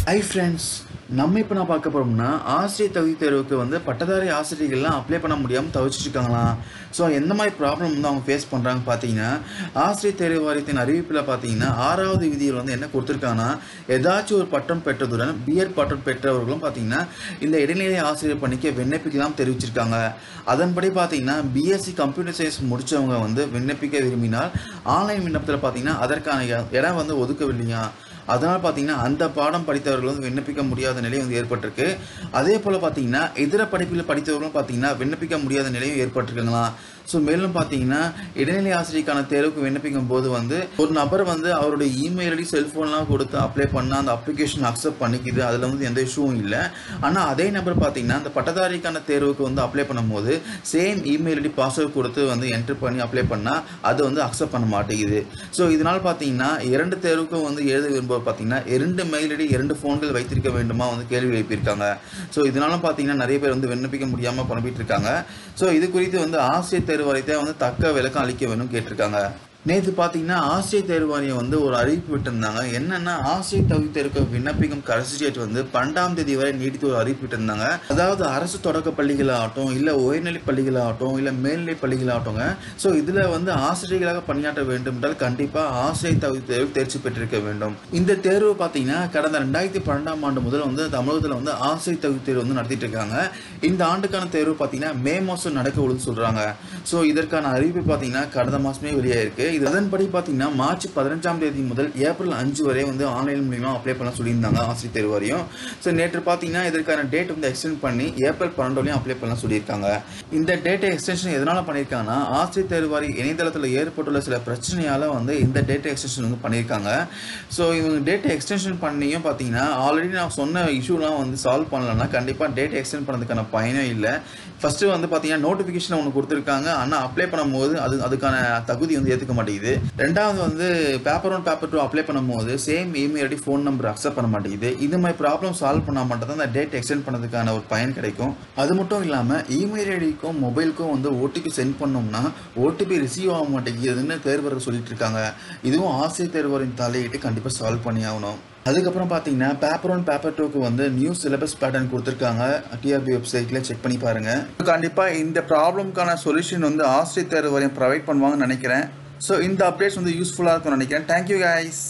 Hi friends, நம்ம இப்போ நான் பார்க்க போறோம்னா ஆசிரியர் தகுதி தேர்வுக்கு வந்து பட்டதாரி ஆசிரியர்கள்லாம் அப்ளை பண்ண முடியாமல் தவிச்சிட்டு இருக்காங்களாம். ஸோ எந்த மாதிரி ப்ராப்ளம் வந்து அவங்க ஃபேஸ் பண்ணுறாங்க பார்த்தீங்கன்னா, ஆசிரியர் தேர்வு வாரியத்தின் அறிவிப்பில் பார்த்தீங்கன்னா 6வது விதியில் வந்து என்ன கொடுத்துருக்காங்கன்னா, ஏதாச்சும் ஒரு பட்டம் பெற்றதுடன் பிஎட் பட்டம் பெற்றவர்களும் பார்த்தீங்கன்னா இந்த இடைநிலை ஆசிரியர் பணிக்கு விண்ணப்பிக்கலாம் தெரிவிச்சிருக்காங்க. அதன்படி பார்த்தீங்கன்னா பிஎஸ்சி கம்ப்யூட்டர் சயின்ஸ் முடித்தவங்க வந்து விண்ணப்பிக்க விரும்பினால் ஆன்லைன் விண்ணப்பத்தில் பார்த்தீங்கன்னா அதற்கான இடம் வந்து ஒதுக்கவில்லையா. அதனால் பார்த்தீங்கன்னா அந்த பாடம் படித்தவர்கள் வந்து விண்ணப்பிக்க முடியாத நிலை வந்து ஏற்பட்டிருக்கு. அதே போல் பார்த்தீங்கன்னா இதர படிப்பில் படித்தவர்களும் பார்த்தீங்கன்னா விண்ணப்பிக்க முடியாத நிலையும் ஏற்பட்டிருக்குங்களா. ஸோ மேலும் பார்த்தீங்கன்னா இடைநிலை ஆசிரியருக்கான தேர்வுக்கு விண்ணப்பிக்கும் போது வந்து ஒரு நபர் வந்து அவருடைய இமெயில் ஐடி செல்ஃபோன்லாம் கொடுத்து அப்ளை பண்ணால் அந்த அப்ளிகேஷன் அக்செப்ட் பண்ணிக்குது, அதில் வந்து எந்த இஷ்யூவும் இல்லை. ஆனால் அதே நபர் பார்த்தீங்கன்னா அந்த பட்டதாரிக்கான தேர்வுக்கு வந்து அப்ளை பண்ணும்போது சேம் இமெயில் ஐடி பாஸ்வேர்ட் கொடுத்து வந்து என்ட்ரு பண்ணி அப்ளை பண்ணால் அது வந்து அக்செப்ட் பண்ண மாட்டேங்குது. ஸோ இதனால் பார்த்தீங்கன்னா 2 தேர்வுக்கும் வந்து எழுத விரும்புவோர் பார்த்தீங்கன்னா 2 மெயில் ஐடி 2 ஃபோன்கள் வைத்திருக்க வேண்டுமா வந்து கேள்வி எழுப்பியிருக்காங்க. ஸோ இதனாலும் பார்த்தீங்கன்னா நிறைய பேர் வந்து விண்ணப்பிக்க முடியாமல் குழம்பிட்டு இருக்காங்க. ஸோ இது குறித்து வந்து ஆசிரியர் தேர்வு வாரியத்தை வந்து தக்க விளக்கம் அளிக்க வேணும் கேட்டிருக்காங்க. நேற்று பார்த்தீங்கன்னா ஆசிரியர் தேர்வு வாரியம் வந்து ஒரு அறிவிப்பு விட்டுருந்தாங்க. என்னன்னா ஆசிரியர் தகுதி தேர்வுக்கு விண்ணப்பிக்கும் கடைசி டேட் வந்து 12ஆம் தேதி வரை நீடித்து ஒரு அறிவிப்பு விட்டுருந்தாங்க. அதாவது அரசு தொடக்க பள்ளிகளாகட்டும், இல்லை உயர்நிலை பள்ளிகளாகட்டும், இல்லை மேல்நிலை பள்ளிகளாகட்டும்ங்க. ஸோ இதில் வந்து ஆசிரியர்களாக பணியாற்ற வேண்டும் என்றால் கண்டிப்பாக ஆசிரியர் தகுதி தேர்வு தேர்ச்சி பெற்றிருக்க வேண்டும். இந்த தேர்வு பார்த்தீங்கன்னா கடந்த 2012ஆம் ஆண்டு முதல் வந்து தமிழகத்தில் வந்து ஆசிரியர் தகுதி தேர்வு வந்து நடத்திட்டு இருக்காங்க. இந்த ஆண்டுக்கான தேர்வு பார்த்தீங்கன்னா மே மாதம் நடக்க உள்ளது சொல்கிறாங்க. ஸோ இதற்கான அறிவிப்பு பார்த்தீங்கன்னா கடந்த மாதமே வெளியாயிருக்கு. இது அதன்படி பார்த்தீங்கன்னா மார்ச் 15ஆம் தேதி முதல் ஏப்ரல் 5 வரை வந்து ஆன்லைன் மூலியமா அப்ளை பண்ண சொல்லியிருந்தாங்க ஆசிரியர் தேர்வு வாரியம். ஸோ நேற்று பார்த்தீங்கன்னா இதற்கான டேட் வந்து எக்ஸ்டெண்ட் பண்ணி ஏப்ரல் 12 அப்ளை பண்ண சொல்லியிருக்காங்க. இந்த டேட்டை எக்ஸ்டென்ஷன் எதனால் பண்ணியிருக்காங்கன்னா ஆசிரியர் தேர்வு வாரிய இணையதளத்தில் ஏற்பட்டுள்ள சில பிரச்சனையால் வந்து இந்த டேட்டை எக்ஸ்டென்ஷன் வந்து பண்ணியிருக்காங்க. ஸோ இவங்க டேட்டை எக்ஸ்டென்ஷன் பண்ணியும் பார்த்தீங்கன்னா ஆல்ரெடி நான் சொன்ன இஷ்யூலாம் வந்து சால்வ் பண்ணலன்னா கண்டிப்பாக டேட்டை எக்ஸ்டெண்ட் பண்ணதுக்கான பயனே இல்லை. ஃபஸ்ட்டு வந்து பார்த்தீங்கன்னா நோட்டிஃபிகேஷன் ஒன்று கொடுத்துருக்காங்க, ஆனால் அப்ளை பண்ணும்போது அதுக்கான தகுதி வந்து ஏற்றுக்க மாட்டேங்குது. ரெண்டாவது வந்து பேப்பர் 1 பேப்பர் 2 அப்ளை பண்ணும்போது same email ID phone number accept பண்ண மாட்டேங்குது. இது மாதிரி ப்ராப்ளம் சால்வ் பண்ணால் மட்டும் தான் அந்த டேட் எக்ஸ்டெண்ட் பண்ணதுக்கான ஒரு பயன் கிடைக்கும். அது மட்டும் இல்லாமல் இமெயில் ஐடிக்கும் மொபைலுக்கும் வந்து ஓடிபி சென்ட் பண்ணோம்னா ஓடிபி ரிசீவ் ஆக மாட்டேங்குதுன்னு தேர்வர்கள் சொல்லிட்டு இருக்காங்க. இதுவும் ஆசிரியர் தேர்வரின் தலையிட்டு கண்டிப்பாக சால்வ் பண்ணி ஆகணும். அதுக்கப்புறம் பார்த்தீங்கன்னா பேப்பர் 1 பேப்பர் 2க்கு வந்து நியூ சிலபஸ் பேட்டர்ன் கொடுத்துருக்காங்க. டிஆர்பி வெப்சைட்டில் செக் பண்ணி பாருங்கள். கண்டிப்பாக இந்த ப்ராப்ளம்க்கான சொல்யூஷன் வந்து ஆசிரியர் தேர்வு வாரியம் ப்ரொவைட் பண்ணுவாங்கன்னு நினைக்கிறேன். ஸோ இந்த அப்டேட்ஸ் வந்து யூஸ்ஃபுல்லாக இருக்கும்னு நினைக்கிறேன். Thank you guys.